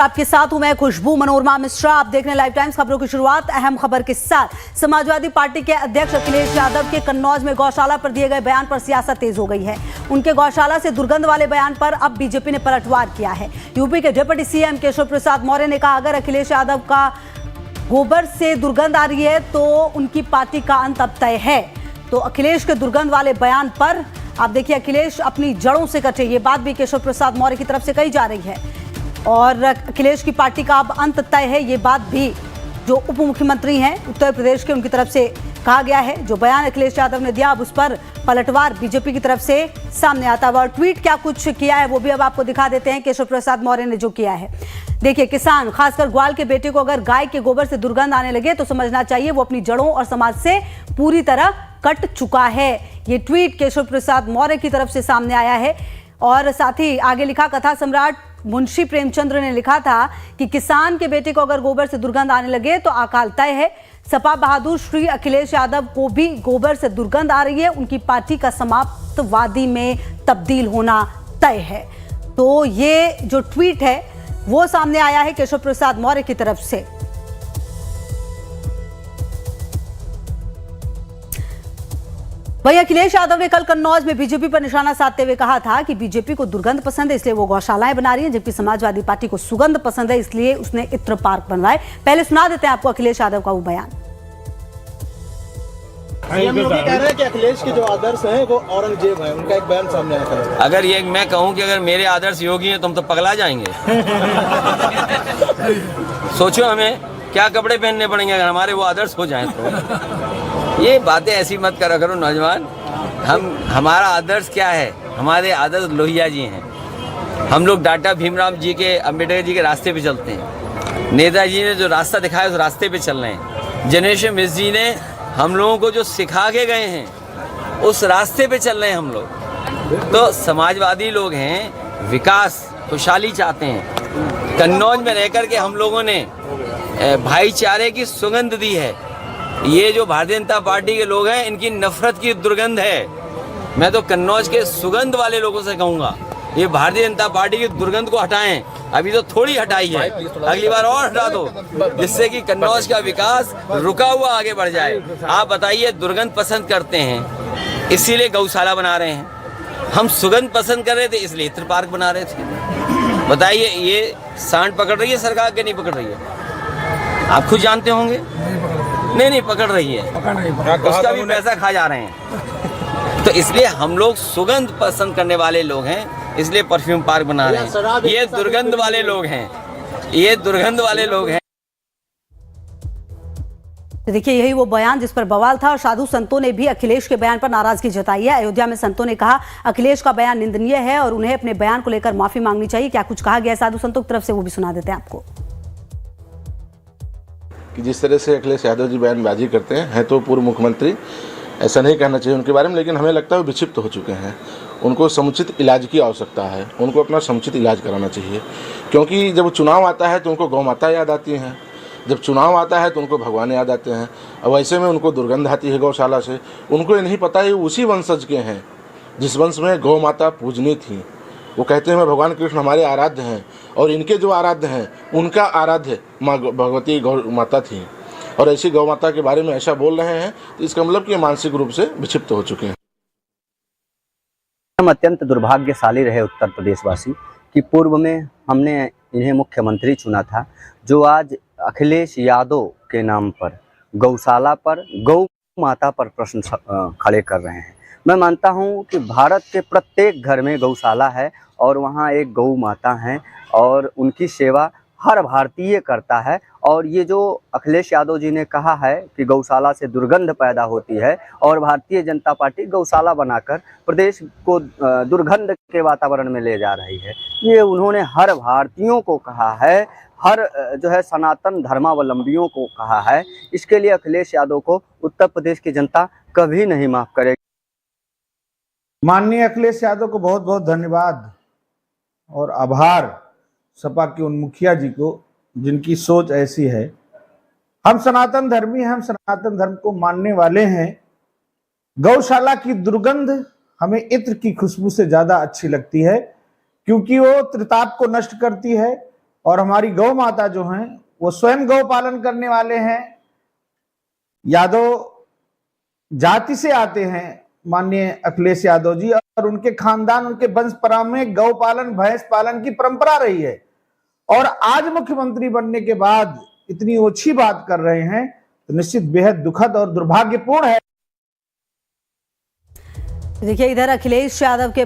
आपके साथ हूं मैं खुशबू मनोरमा मिश्रा। आप देख रहे हैं लाइव टाइम्स। खबरों की शुरुआत अहम खबर के साथ। समाजवादी पार्टी के अध्यक्ष अखिलेश यादव के कन्नौज में गौशाला पर दिए गए बयान पर सियासत तेज हो गई है। उनके गौशाला से दुर्गंध वाले बयान पर अब बीजेपी ने पलटवार किया है। यूपी के डिप्टी सीएम केशव प्रसाद मौर्य ने कहा, अगर अखिलेश यादव का गोबर से दुर्गंध आ रही है तो उनकी पार्टी का अंत अब तय है। तो अखिलेश के दुर्गंध वाले बयान पर आप देखिए, अखिलेश अपनी जड़ों से कटे, ये बात भी केशव प्रसाद मौर्य की तरफ से कही जा रही है। और अखिलेश की पार्टी का अब अंत तय है, ये बात भी जो उप मुख्यमंत्री हैं उत्तर प्रदेश के, उनकी तरफ से कहा गया है। जो बयान अखिलेश यादव ने दिया, अब उस पर पलटवार बीजेपी की तरफ से सामने आता है। और ट्वीट क्या कुछ किया है वो भी अब आपको दिखा देते हैं। केशव प्रसाद मौर्य ने जो किया है, देखिए, किसान खासकर ग्वाल के बेटे को अगर गाय के गोबर से दुर्गंध आने लगे तो समझना चाहिए वो अपनी जड़ों और समाज से पूरी तरह कट चुका है। ये ट्वीट केशव प्रसाद मौर्य की तरफ से सामने आया है। और साथ ही आगे लिखा, कथा सम्राट मुंशी प्रेमचंद्र ने लिखा था कि किसान के बेटे को अगर गोबर से दुर्गंध आने लगे तो अकाल तय है। सपा बहादुर श्री अखिलेश यादव को भी गोबर से दुर्गंध आ रही है, उनकी पार्टी का समाप्तवादी में तब्दील होना तय है। तो ये जो ट्वीट है वो सामने आया है केशव प्रसाद मौर्य की तरफ से। वहीं अखिलेश यादव ने कल कन्नौज में बीजेपी पर निशाना साधते हुए कहा था कि बीजेपी को दुर्गंध पसंद है इसलिए वो गौशालाएं बना रही है, जबकि समाजवादी पार्टी को सुगंध पसंद है इसलिए उसने इत्र पार्क बनवाए। पहले सुना देते हैं आपको अखिलेश यादव का वो बयान। सीएम योगी कह रहे हैं कि अखिलेश के जो आदर्श हैं वो औरंगजेब है, उनका एक बयान सामने आया है। अगर ये मैं कहूं कि अगर मेरे आदर्श योगी हैं तो हम तो पगला जाएंगे। सोचो हमें क्या कपड़े पहनने पड़ेंगे अगर हमारे वो आदर्श हो जाएं तो। ये बातें ऐसी मत करा करो नौजवान। हमारा आदर्श क्या है? हमारे आदर्श लोहिया जी हैं। हम लोग डॉक्टर भीमराव जी के, अम्बेडकर जी के रास्ते पे चलते हैं। नेताजी ने जो रास्ता दिखाया उस रास्ते पे चल रहे हैं। जनरेशन मिस जी ने हम लोगों को जो सिखा के गए हैं उस रास्ते पे चल रहे हैं हम लोग। तो समाजवादी लोग हैं, विकास खुशहाली चाहते हैं। कन्नौज में रहकर के हम लोगों ने भाईचारे की सुगंध दी है। ये जो भारतीय जनता पार्टी के लोग हैं इनकी नफरत की दुर्गंध है। मैं तो कन्नौज के सुगंध वाले लोगों से कहूँगा, ये भारतीय जनता पार्टी की दुर्गंध को हटाएं। अभी तो थोड़ी हटाई है, अगली बार और हटा दो, जिससे कि कन्नौज का विकास रुका हुआ आगे बढ़ जाए। आप बताइए, दुर्गंध पसंद करते हैं इसीलिए गौशाला बना रहे हैं। हम सुगंध पसंद कर रहे थे इसलिए इत्र पार्क बना रहे थे। बताइए, ये सांड पकड़ रही है सरकार के नहीं पकड़ रही है? आप खुद जानते होंगे। नहीं पकड़ रही है, उसका भी पैसा खा जा रहे हैं। तो इसलिए हम लोग सुगंध पसंद करने वाले लोग हैं, इसलिए परफ्यूम पार्क बना रहे हैं। ये दुर्गंध वाले लोग हैं, ये दुर्गंध वाले लोग हैं। देखिए, यही वो बयान जिस पर बवाल था। और साधु संतों ने भी अखिलेश के बयान पर नाराजगी जताई है। अयोध्या में संतों ने कहा अखिलेश का बयान निंदनीय है और उन्हें अपने बयान को लेकर माफी मांगनी चाहिए। क्या कुछ कहा गया साधु संतों की तरफ से वो भी सुना देते हैं आपको। कि जिस तरह से अखिलेश यादव जी बयानबाजी करते हैं तो पूर्व मुख्यमंत्री, ऐसा नहीं कहना चाहिए उनके बारे में, लेकिन हमें लगता है वो विक्षिप्त हो चुके हैं। उनको समुचित इलाज की आवश्यकता है, उनको अपना समुचित इलाज कराना चाहिए। क्योंकि जब चुनाव आता है तो उनको गौ माता याद आती हैं, जब चुनाव आता है तो उनको भगवान याद आते हैं। अब ऐसे में उनको दुर्गंध आती है गौशाला से। उनको ये नहीं पता है उसी वंशज के हैं जिस वंश में गौ माता पूजनी थी। वो कहते हैं मैं भगवान कृष्ण हमारे आराध्य हैं, और इनके जो आराध्य हैं उनका आराध्य माँ भगवती गौ माता थी। और ऐसी गौ माता के बारे में ऐसा बोल रहे हैं तो इसका मतलब कि मानसिक रूप से विक्षिप्त हो चुके हैं। हम अत्यंत दुर्भाग्यशाली रहे उत्तर प्रदेशवासी कि पूर्व में हमने इन्हें मुख्यमंत्री चुना था, जो आज अखिलेश यादव के नाम पर गौशाला पर, गौ माता पर प्रश्न खड़े कर रहे हैं। मैं मानता हूं कि भारत के प्रत्येक घर में गौशाला है और वहां एक गौ माता है और उनकी सेवा हर भारतीय करता है। और ये जो अखिलेश यादव जी ने कहा है कि गौशाला से दुर्गंध पैदा होती है और भारतीय जनता पार्टी गौशाला बनाकर प्रदेश को दुर्गंध के वातावरण में ले जा रही है, ये उन्होंने हर भारतीयों को कहा है, हर जो है सनातन धर्मावलंबियों को कहा है। इसके लिए अखिलेश यादव को उत्तर प्रदेश की जनता कभी नहीं माफ करेगी। माननीय अखिलेश यादव को बहुत बहुत धन्यवाद और आभार सपा के उन मुखिया जी को जिनकी सोच ऐसी है। हम सनातन धर्मी हैं, हम सनातन धर्म को मानने वाले हैं। गौशाला की दुर्गंध हमें इत्र की खुशबू से ज्यादा अच्छी लगती है, क्योंकि वो त्रिताप को नष्ट करती है, और हमारी गौ माता जो हैं वो स्वयं गौ पालन करने वाले हैं, यादव जाति से आते हैं माननीय अखिलेश यादव जी, और उनके खानदान, उनके वंश परंपरा में गौ पालन, भैंस पालन की परंपरा रही है। और आज मुख्यमंत्री बनने के बाद इतनी ओछी बात कर रहे हैं तो निश्चित बेहद दुखद और दुर्भाग्यपूर्ण है। देखिए, इधर अखिलेश यादव के